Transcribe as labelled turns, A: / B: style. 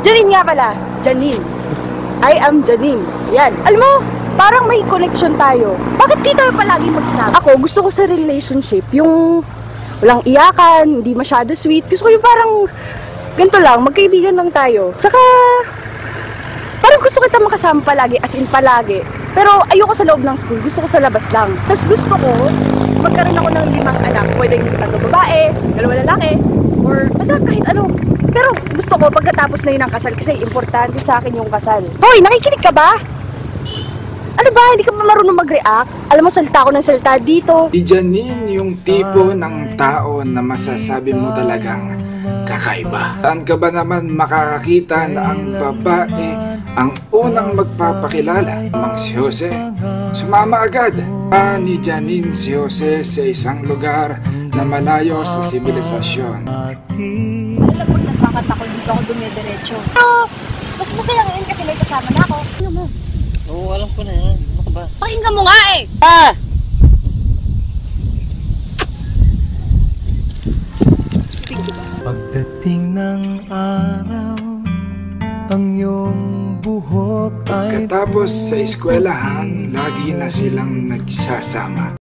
A: Janine nga pala. Janine. I am Janine. Yan. Alam mo, parang may connection tayo. Bakit di tayo palagi magsama? Ako, gusto ko sa relationship, yung walang iyakan, hindi masyado sweet. Gusto ko yung parang ganito lang, magkaibigan lang tayo. Tsaka, parang gusto kita makasama palagi, as in palagi. Pero ayoko sa loob ng school, gusto ko sa labas lang. Tapos gusto ko, magkaroon ako ng 5 anak. Pwede yung 3 babae, 2 lalaki, or basta kahit ano. Pero gusto ko pagkatapos na yun ang kasal kasi importante sa akin yung kasal. Hoy, nakikinig ka ba? Ano ba? Hindi ka ba marunong mag-react? Alam mo, salita ko ng salita dito.
B: Si Janine yung tipo ng tao na masasabi mo talagang kakaiba. Saan ka ba naman makakakita na ang babae ang unang magpapakilala? Mang si Jose, sumama agad ni Janine si Jose sa isang lugar na malayo sa sibilisasyon.
C: Alam mo, nagkakata ko dito ako dumidiretso. Pero, mas masaya ngayon kasi may kasama na ako. Ano mo?
D: Oo, alam ko na yan. Ano ka ba?
C: Pakinggan mo nga eh!
D: Ah!
E: Pagdating ng araw, ang iyong buhok ay
B: Katapos sa eskwelahan, lagi na silang nagsasama.